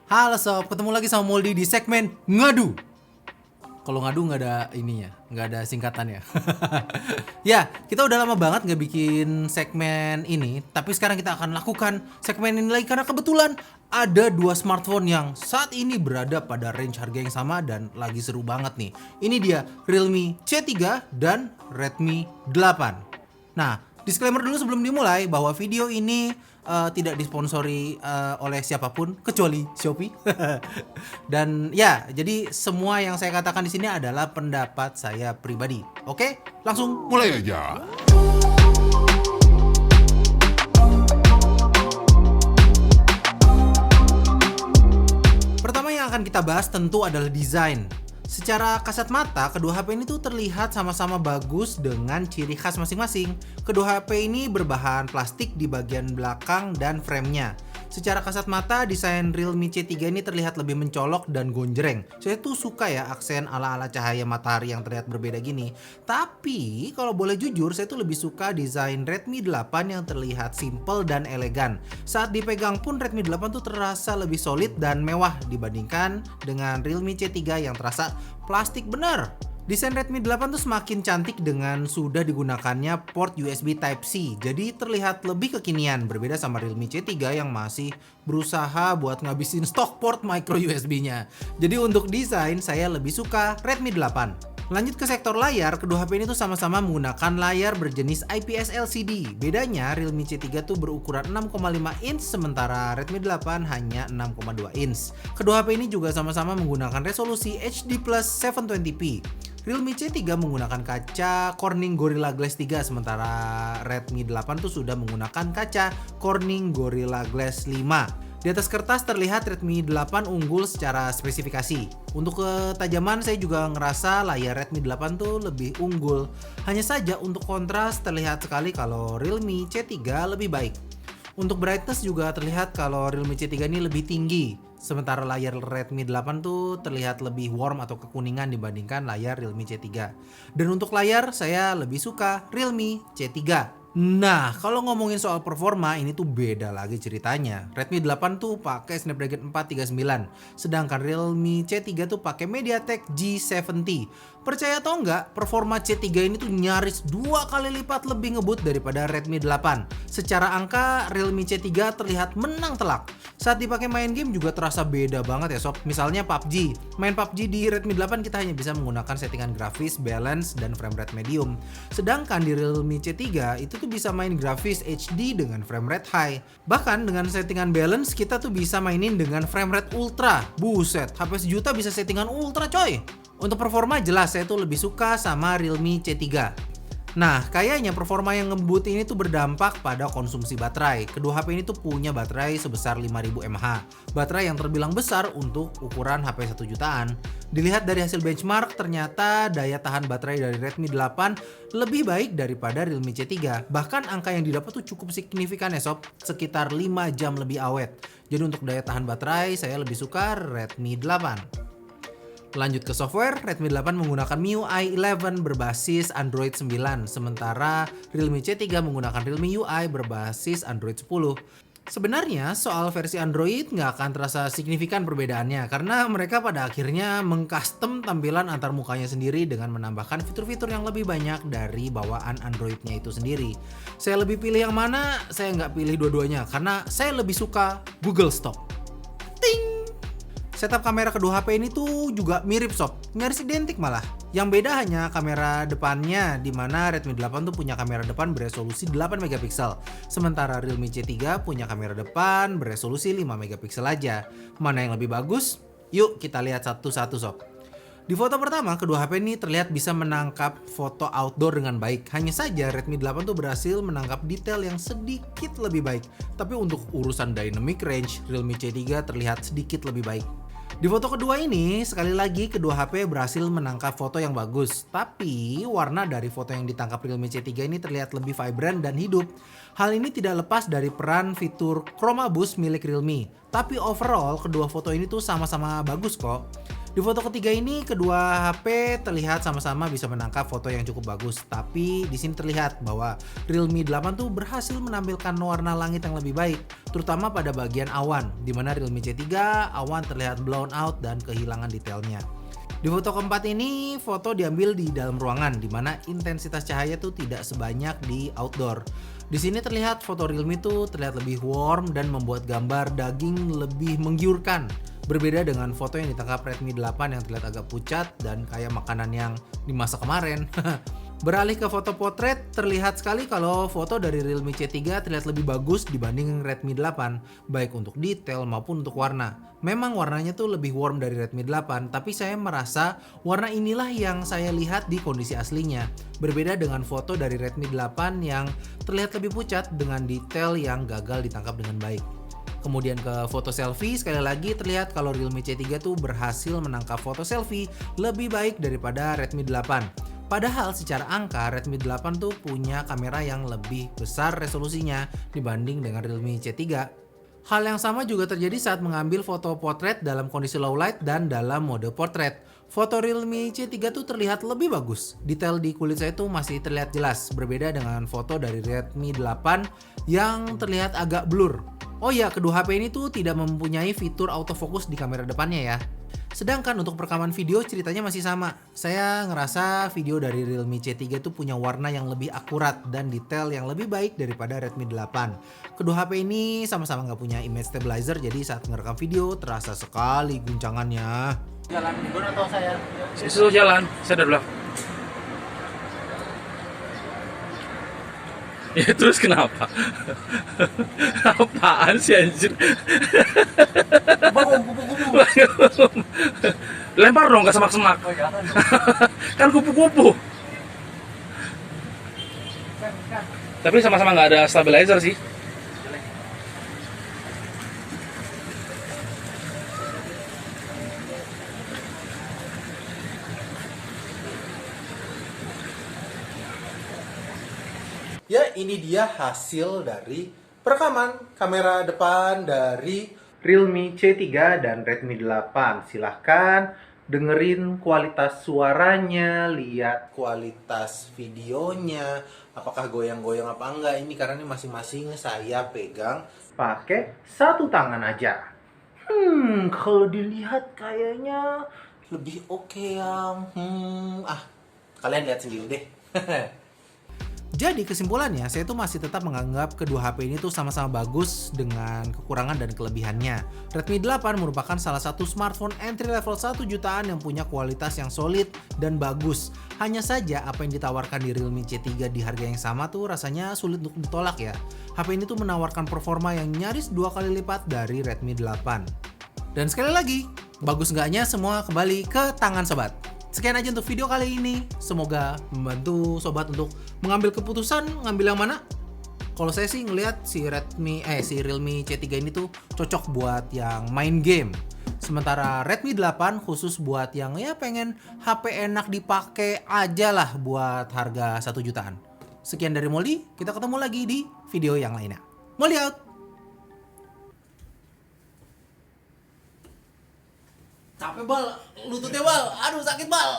Halo sob, ketemu lagi sama Moldi di segmen ngadu. Kalau ngadu nggak ada ininya, nggak ada singkatannya. Ya, kita udah lama banget nggak bikin segmen ini, tapi sekarang kita akan lakukan segmen ini lagi karena kebetulan ada dua smartphone yang saat ini berada pada range harga yang sama dan lagi seru banget nih. Ini dia Realme C3 dan Redmi 8. Nah, disclaimer dulu sebelum dimulai bahwa video ini tidak disponsori oleh siapapun kecuali Shopee. Dan ya, jadi semua yang saya katakan di sini adalah pendapat saya pribadi. Oke, langsung mulai aja. Pertama yang akan kita bahas tentu adalah desain. Secara kasat mata, kedua HP ini tuh terlihat sama-sama bagus dengan ciri khas masing-masing. Kedua HP ini berbahan plastik di bagian belakang dan framenya. Secara kasat mata, desain Realme C3 ini terlihat lebih mencolok dan gonjreng. Saya tuh suka ya aksen ala-ala cahaya matahari yang terlihat berbeda gini. Tapi kalau boleh jujur, saya tuh lebih suka desain Redmi 8 yang terlihat simple dan elegan. Saat dipegang pun Redmi 8 tuh terasa lebih solid dan mewah dibandingkan dengan Realme C3 yang terasa plastik bener. Desain Redmi 8 tuh semakin cantik dengan sudah digunakannya port USB Type-C. Jadi terlihat lebih kekinian, berbeda sama Realme C3 yang masih berusaha buat ngabisin stok port micro USB-nya. Jadi untuk desain saya lebih suka Redmi 8. Lanjut ke sektor layar, kedua HP ini tuh sama-sama menggunakan layar berjenis IPS LCD. Bedanya Realme C3 tuh berukuran 6,5 inch sementara Redmi 8 hanya 6,2 inch. Kedua HP ini juga sama-sama menggunakan resolusi HD+ 720p. Realme C3 menggunakan kaca Corning Gorilla Glass 3 sementara Redmi 8 tuh sudah menggunakan kaca Corning Gorilla Glass 5. Di atas kertas terlihat Redmi 8 unggul secara spesifikasi. Untuk ketajaman saya juga ngerasa layar Redmi 8 tuh lebih unggul. Hanya saja untuk kontras terlihat sekali kalau Realme C3 lebih baik. Untuk brightness juga terlihat kalau Realme C3 ini lebih tinggi. Sementara layar Redmi 8 tuh terlihat lebih warm atau kekuningan dibandingkan layar Realme C3. Dan untuk layar saya lebih suka Realme C3. Nah, kalau ngomongin soal performa ini tuh beda lagi ceritanya. Redmi 8 tuh pakai Snapdragon 439, sedangkan Realme C3 tuh pakai MediaTek G70. Percaya atau enggak, performa C3 ini tuh nyaris 2 kali lipat lebih ngebut daripada Redmi 8. Secara angka, Realme C3 terlihat menang telak. Saat dipakai main game juga terasa beda banget ya sob. Misalnya PUBG. Main PUBG di Redmi 8 kita hanya bisa menggunakan settingan grafis, balance, dan frame rate medium. Sedangkan di Realme C3 itu tuh bisa main grafis HD dengan frame rate high. Bahkan dengan settingan balance kita tuh bisa mainin dengan frame rate ultra. Buset, HP sejuta bisa settingan ultra coy. Untuk performa jelas saya tuh lebih suka sama Realme C3. Nah, kayaknya performa yang ngebut ini tuh berdampak pada konsumsi baterai. Kedua HP ini tuh punya baterai sebesar 5000 mAh. Baterai yang terbilang besar untuk ukuran HP 1 jutaan. Dilihat dari hasil benchmark, ternyata daya tahan baterai dari Redmi 8 lebih baik daripada Realme C3. Bahkan angka yang didapat tuh cukup signifikan ya sob, sekitar 5 jam lebih awet. Jadi untuk daya tahan baterai saya lebih suka Redmi 8. Lanjut ke software, Redmi 8 menggunakan MIUI 11 berbasis Android 9, sementara Realme C3 menggunakan Realme UI berbasis Android 10. Sebenarnya soal versi Android nggak akan terasa signifikan perbedaannya karena mereka pada akhirnya mengcustom tampilan antar mukanya sendiri dengan menambahkan fitur-fitur yang lebih banyak dari bawaan Androidnya itu sendiri. Saya lebih pilih yang mana? Saya nggak pilih dua-duanya karena saya lebih suka Google Stock. Ting! Setup kamera kedua HP ini tuh juga mirip sob, nyaris identik malah. Yang beda hanya kamera depannya, di mana Redmi 8 tuh punya kamera depan beresolusi 8 megapiksel, sementara Realme C3 punya kamera depan beresolusi 5 megapiksel aja. Mana yang lebih bagus? Yuk kita lihat satu-satu sob. Di foto pertama, kedua HP ini terlihat bisa menangkap foto outdoor dengan baik. Hanya saja Redmi 8 tuh berhasil menangkap detail yang sedikit lebih baik. Tapi untuk urusan dynamic range, Realme C3 terlihat sedikit lebih baik. Di foto kedua ini, sekali lagi kedua HP berhasil menangkap foto yang bagus. Tapi warna dari foto yang ditangkap Realme C3 ini terlihat lebih vibrant dan hidup. Hal ini tidak lepas dari peran fitur Chroma Boost milik Realme. Tapi overall kedua foto ini tuh sama-sama bagus kok. Di foto ketiga ini kedua HP terlihat sama-sama bisa menangkap foto yang cukup bagus, tapi di sini terlihat bahwa Realme 8 tuh berhasil menampilkan warna langit yang lebih baik, terutama pada bagian awan, di mana Realme C3 awan terlihat blown out dan kehilangan detailnya. Di foto keempat ini, foto diambil di dalam ruangan, di mana intensitas cahaya tuh tidak sebanyak di outdoor. Di sini terlihat foto Realme tuh terlihat lebih warm dan membuat gambar daging lebih menggiurkan. Berbeda dengan foto yang ditangkap Redmi 8 yang terlihat agak pucat dan kayak makanan yang dimasak kemarin. Beralih ke foto potret, terlihat sekali kalau foto dari Realme C3 terlihat lebih bagus dibanding Redmi 8, baik untuk detail maupun untuk warna. Memang warnanya tuh lebih warm dari Redmi 8, tapi saya merasa warna inilah yang saya lihat di kondisi aslinya. Berbeda dengan foto dari Redmi 8 yang terlihat lebih pucat dengan detail yang gagal ditangkap dengan baik. Kemudian ke foto selfie, sekali lagi terlihat kalau Realme C3 tuh berhasil menangkap foto selfie lebih baik daripada Redmi 8. Padahal secara angka Redmi 8 tuh punya kamera yang lebih besar resolusinya dibanding dengan Realme C3. Hal yang sama juga terjadi saat mengambil foto potret dalam kondisi low light dan dalam mode portrait. Foto Realme C3 tuh terlihat lebih bagus. Detail di kulit saya tuh masih terlihat jelas, berbeda dengan foto dari Redmi 8 yang terlihat agak blur. Oh ya, kedua HP ini tuh tidak mempunyai fitur autofocus di kamera depannya ya. Sedangkan untuk perekaman video ceritanya masih sama. Saya ngerasa video dari Realme C3 tuh punya warna yang lebih akurat dan detail yang lebih baik daripada Redmi 8. Kedua HP ini sama-sama nggak punya image stabilizer, jadi saat ngerekam video terasa sekali guncangannya. Jalan dulu atau saya? Suruh jalan, saya udah bilang. Ya terus kenapa? Apaan sih anjir? Lempar dong ke semak-semak. Oh, ya. Kan kupu-kupu. Tapi sama-sama nggak ada stabilizer sih. Ya, ini dia hasil dari perekaman kamera depan dari Realme C3 dan Redmi 8. Silahkan dengerin kualitas suaranya, lihat kualitas videonya, apakah goyang-goyang apa enggak. Ini karena ini masing-masing saya pegang pakai satu tangan aja. Kalau dilihat kayaknya lebih oke yang kalian lihat sendiri deh. Jadi kesimpulannya, saya tuh masih tetap menganggap kedua HP ini tuh sama-sama bagus dengan kekurangan dan kelebihannya. Redmi 8 merupakan salah satu smartphone entry level 1 jutaan yang punya kualitas yang solid dan bagus. Hanya saja apa yang ditawarkan di Realme C3 di harga yang sama tuh rasanya sulit untuk ditolak ya. HP ini tuh menawarkan performa yang nyaris 2 kali lipat dari Redmi 8. Dan sekali lagi, bagus nggaknya semua kembali ke tangan sobat. Sekian aja untuk video kali ini. Semoga membantu sobat untuk mengambil keputusan, ngambil yang mana. Kalau saya sih ngelihat si Realme C3 ini tuh cocok buat yang main game. Sementara Redmi 8 khusus buat yang ya pengen HP enak dipakai aja lah buat harga 1 jutaan. Sekian dari Molly, kita ketemu lagi di video yang lainnya. Molly out! Capek bal, lututnya bal, aduh sakit bal.